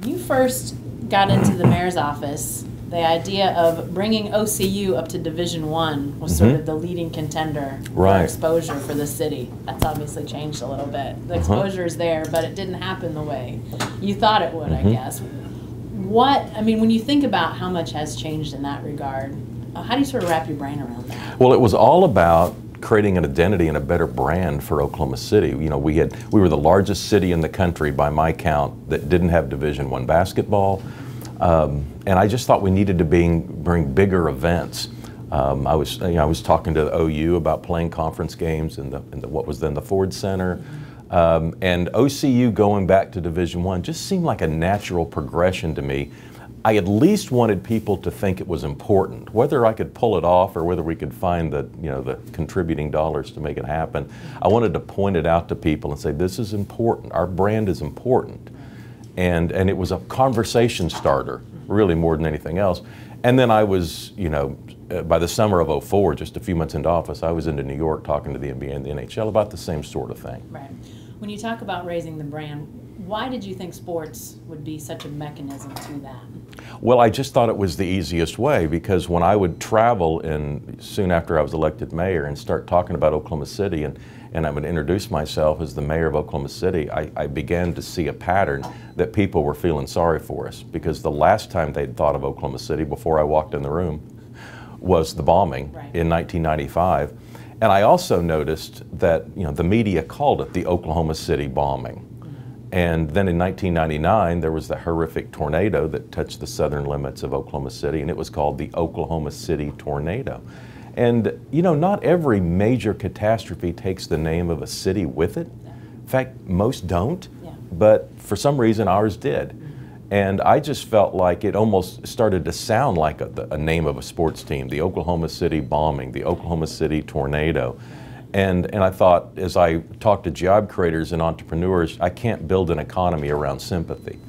When you first got into the mayor's office, the idea of bringing OCU up to Division I was sort of the leading contender for exposure for the city. That's obviously changed a little bit. The exposure is there, but it didn't happen the way you thought it would, I guess. When you think about how much has changed in that regard, how do you sort of wrap your brain around that? Well, it was all about creating an identity and a better brand for Oklahoma City. You know, we were the largest city in the country by my count that didn't have Division I basketball, and I just thought we needed to bring bigger events. I was talking to the OU about playing conference games in what was then the Ford Center, and OCU going back to Division I just seemed like a natural progression to me. I at least wanted people to think it was important. Whether I could pull it off or whether we could find the contributing dollars to make it happen, I wanted to point it out to people and say, this is important. Our brand is important. And it was a conversation starter, really more than anything else. And then I was, by the summer of '04, just a few months into office, I was into New York talking to the NBA and the NHL about the same sort of thing. Right. When you talk about raising the brand, why did you think sports would be such a mechanism to that? Well, I just thought it was the easiest way, because when I would travel soon after I was elected mayor and start talking about Oklahoma City and I would introduce myself as the mayor of Oklahoma City, I began to see a pattern that people were feeling sorry for us, because the last time they'd thought of Oklahoma City before I walked in the room was the bombing in 1995. And I also noticed that the media called it the Oklahoma City bombing. And then in 1999, there was the horrific tornado that touched the southern limits of Oklahoma City, and it was called the Oklahoma City tornado. And not every major catastrophe takes the name of a city with it. In fact, most don't, but for some reason ours did. And I just felt like it almost started to sound like a name of a sports team, the Oklahoma City bombing, the Oklahoma City tornado. And I thought, as I talked to job creators and entrepreneurs, I can't build an economy around sympathy.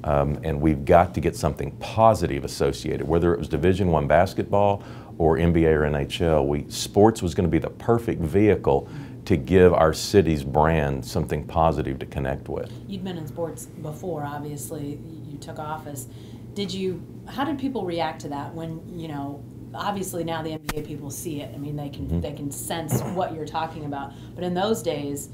And we've got to get something positive associated, whether it was Division I basketball or NBA or NHL. Sports was going to be the perfect vehicle to give our city's brand something positive to connect with. You'd been in sports before, obviously. You took office. How did people react to that when, obviously now the NBA people see it. I mean, they can sense what you're talking about. But in those days,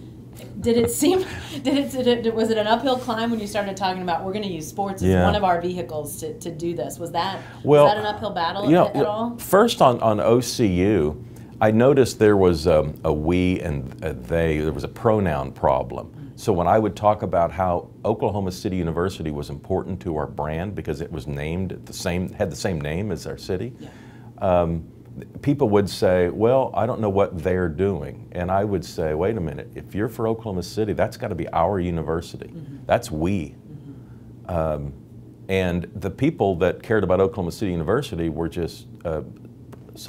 was it an uphill climb when you started talking about we're going to use sports as one of our vehicles to do this? Was that an uphill battle at all? First on OCU, I noticed there was a we and a they. There was a pronoun problem. So when I would talk about how Oklahoma City University was important to our brand because it was named had the same name as our city, people would say, well, I don't know what they're doing. And I would say, wait a minute, if you're for Oklahoma City, that's got to be our university. That's we. And the people that cared about Oklahoma City University were just,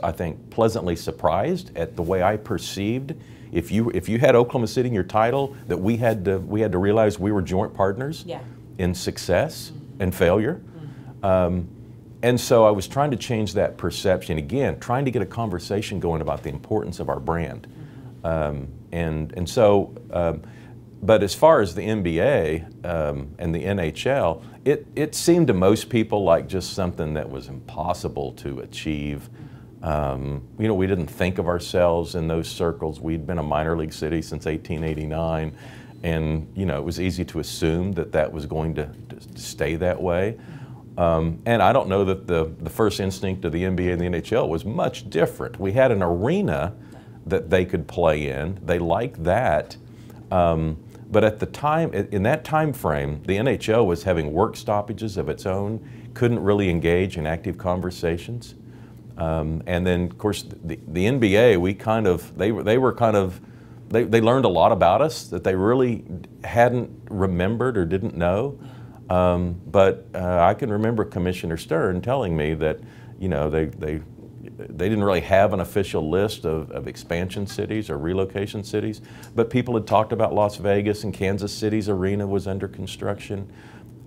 I think, pleasantly surprised at the way I perceived. If you had Oklahoma City in your title, that we had to realize we were joint partners in success and failure. And so I was trying to change that perception, again, trying to get a conversation going about the importance of our brand. But as far as the NBA and the NHL, it seemed to most people like just something that was impossible to achieve. We didn't think of ourselves in those circles. We'd been a minor league city since 1889, and it was easy to assume that was going to stay that way. And I don't know that the first instinct of the NBA and the NHL was much different. We had an arena that they could play in. They liked that. But at the time, in that time frame, the NHL was having work stoppages of its own, couldn't really engage in active conversations. And then, of course, the NBA, they learned a lot about us that they really hadn't remembered or didn't know. But I can remember Commissioner Stern telling me that, they didn't really have an official list of expansion cities or relocation cities, but people had talked about Las Vegas, and Kansas City's arena was under construction.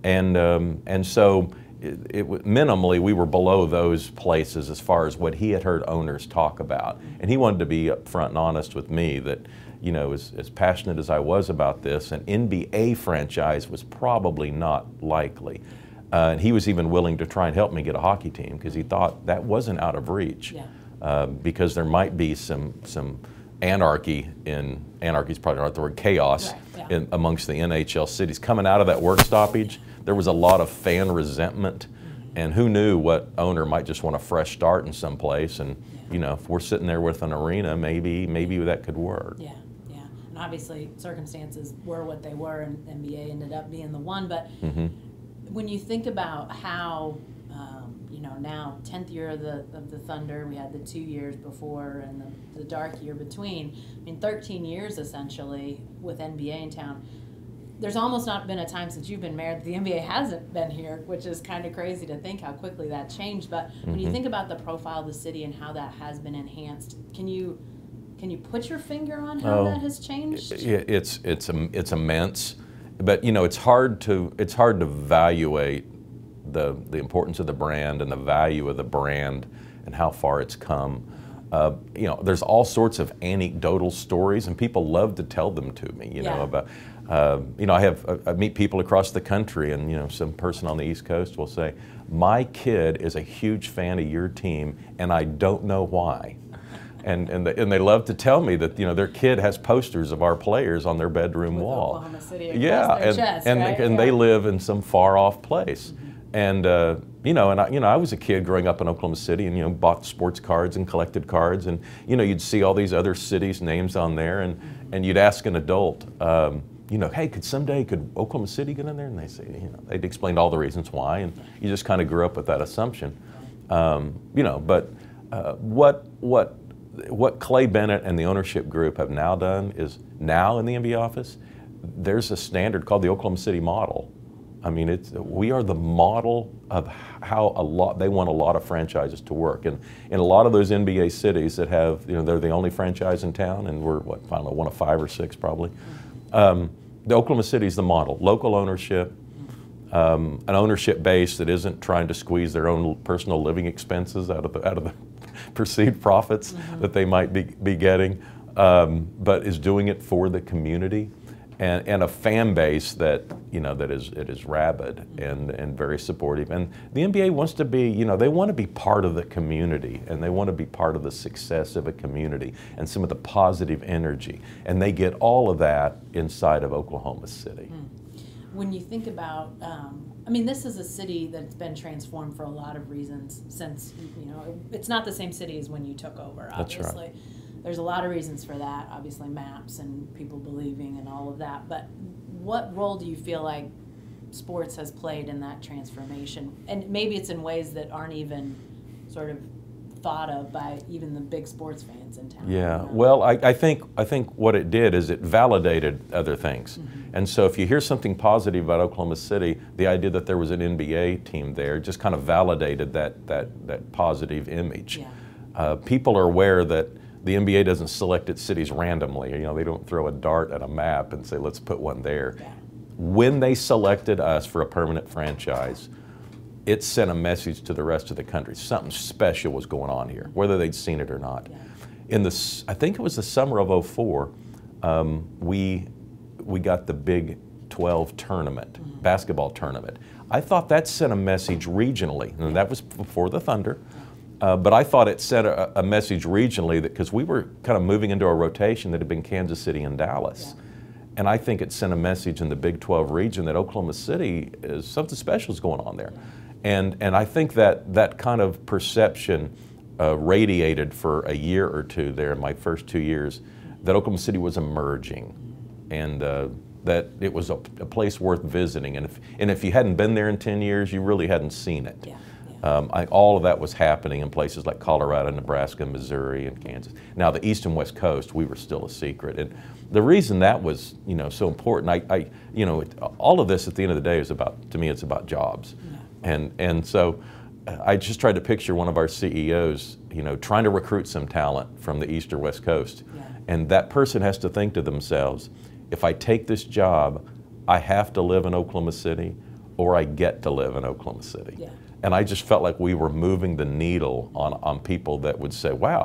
And so minimally, we were below those places as far as what he had heard owners talk about. And he wanted to be upfront and honest with me that, you know, as passionate as I was about this, an NBA franchise was probably not likely. And he was even willing to try and help me get a hockey team because he thought that wasn't out of reach. Yeah. Because there might be some anarchy anarchy's probably not the word, chaos, right, yeah, amongst the NHL cities. Coming out of that work stoppage, there was a lot of fan resentment, and who knew what owner might just want a fresh start in some place, and you know, if we're sitting there with an arena, maybe that could work. Yeah, yeah, and obviously circumstances were what they were, and NBA ended up being the one, but when you think about how, you know, now 10th year of the Thunder, we had the 2 years before and the dark year between. I mean, 13 years essentially with NBA in town. There's almost not been a time since you've been mayor that the NBA hasn't been here, which is kind of crazy to think how quickly that changed. But when you think about the profile of the city and how that has been enhanced, can you put your finger on how that has changed? It's immense, but you know, it's hard to evaluate the importance of the brand and the value of the brand and how far it's come. You know, there's all sorts of anecdotal stories, and people love to tell them to me. You know, about you know, I meet people across the country, and you know, some person on the East Coast will say, "My kid is a huge fan of your team, and I don't know why." And they love to tell me that, you know, their kid has posters of our players on their bedroom wall. Oklahoma City across their chest, right? And they live in some far off place. And you know, I was a kid growing up in Oklahoma City, and you know, bought sports cards and collected cards, and you know, you'd see all these other cities' names on there, and you'd ask an adult, you know, hey, could Oklahoma City get in there? And they say, you know, they'd explain all the reasons why, and you just kind of grew up with that assumption, you know. But what Clay Bennett and the ownership group have now done is, now in the NBA office, there's a standard called the Oklahoma City model. I mean, we are the model of how they want a lot of franchises to work. And in a lot of those NBA cities that have, you know, they're the only franchise in town, and we're, what, I don't know, one of 5 or 6 probably. The Oklahoma City is the model. Local ownership, an ownership base that isn't trying to squeeze their own personal living expenses out of the perceived profits that they might be getting, but is doing it for the community. And a fan base that, you know, it is rabid and very supportive. And the NBA wants to be, you know, they want to be part of the community, and they want to be part of the success of a community and some of the positive energy. And they get all of that inside of Oklahoma City. When you think about, I mean, this is a city that's been transformed for a lot of reasons since, you know, it's not the same city as when you took over, obviously. That's right. There's a lot of reasons for that, obviously maps and people believing and all of that, but what role do you feel like sports has played in that transformation? And maybe it's in ways that aren't even sort of thought of by even the big sports fans in town. Yeah, you know? Well, I think what it did is it validated other things. And so if you hear something positive about Oklahoma City, the idea that there was an NBA team there just kind of validated that positive image. Yeah. People are aware that the NBA doesn't select its cities randomly. You know, they don't throw a dart at a map and say, let's put one there. Yeah. When they selected us for a permanent franchise, it sent a message to the rest of the country. Something special was going on here, whether they'd seen it or not. Yeah. I think it was the summer of '04, we got the Big 12 tournament, basketball tournament. I thought that sent a message regionally, and that was before the Thunder. But I thought it sent a message regionally, that because we were kind of moving into a rotation that had been Kansas City and Dallas. Yeah. And I think it sent a message in the Big 12 region that Oklahoma City is something special is going on there. Yeah. And I think that kind of perception radiated for a year or two there in my first 2 years, that Oklahoma City was emerging, and that it was a place worth visiting. And if you hadn't been there in 10 years, you really hadn't seen it. Yeah. All of that was happening in places like Colorado, Nebraska, Missouri, and Kansas. Now, the East and West Coast, we were still a secret. And the reason that was, you know, so important, you know, all of this at the end of the day is about, to me, it's about jobs. Yeah. And so I just tried to picture one of our CEOs, you know, trying to recruit some talent from the East or West Coast. Yeah. And that person has to think to themselves, if I take this job, I have to live in Oklahoma City, or I get to live in Oklahoma City. Yeah. And I just felt like we were moving the needle on people that would say, wow,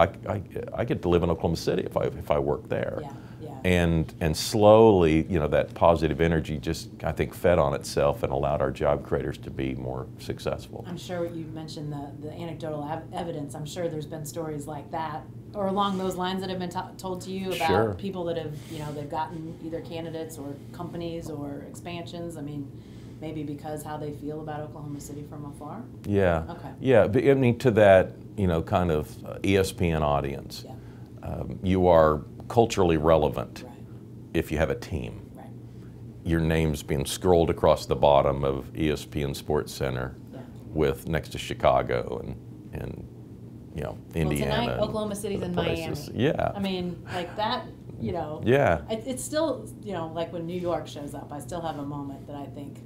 I get to live in Oklahoma City if I work there. Yeah, yeah. And slowly, you know, that positive energy just, I think, fed on itself and allowed our job creators to be more successful. I'm sure you mentioned the anecdotal evidence. I'm sure there's been stories like that or along those lines that have been told to you about people that have, you know, they've gotten either candidates or companies or expansions. I mean, maybe because how they feel about Oklahoma City from afar? Yeah. Okay. Yeah, but I mean, to that, you know, kind of ESPN audience, you are culturally relevant if you have a team. Right. Your name's being scrolled across the bottom of ESPN Sports Center with next to Chicago and you know, Indiana. Well, tonight, Oklahoma City's in Miami. Yeah. I mean, like that, you know. Yeah. It's still, you know, like when New York shows up, I still have a moment that I think,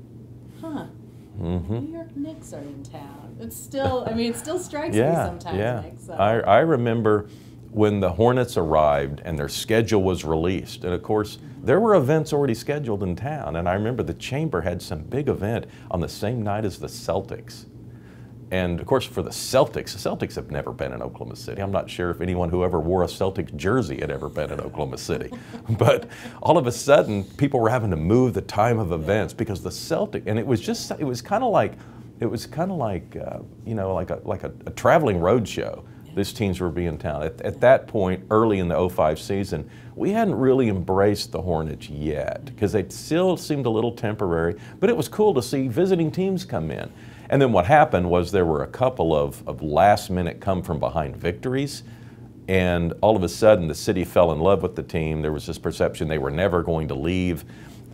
New York Knicks are in town. It's still, I mean, it still strikes me sometimes, Nick. So. I remember when the Hornets arrived and their schedule was released, and of course, there were events already scheduled in town, and I remember the Chamber had some big event on the same night as the Celtics. And of course, for the Celtics have never been in Oklahoma City. I'm not sure if anyone who ever wore a Celtics jersey had ever been in Oklahoma City. But all of a sudden, people were having to move the time of events because the Celtics, and it was kind of like, you know, like a traveling road show. These teams were being in town. At that point, early in the '05 season, we hadn't really embraced the Hornets yet because they still seemed a little temporary, but it was cool to see visiting teams come in. And then what happened was there were a couple of last-minute come-from-behind victories, and all of a sudden the city fell in love with the team. There was this perception they were never going to leave,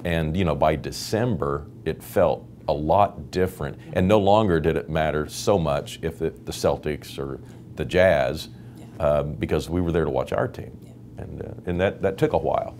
and you know, by December it felt a lot different, and no longer did it matter so much if the Celtics or the Jazz, because we were there to watch our team, and that took a while.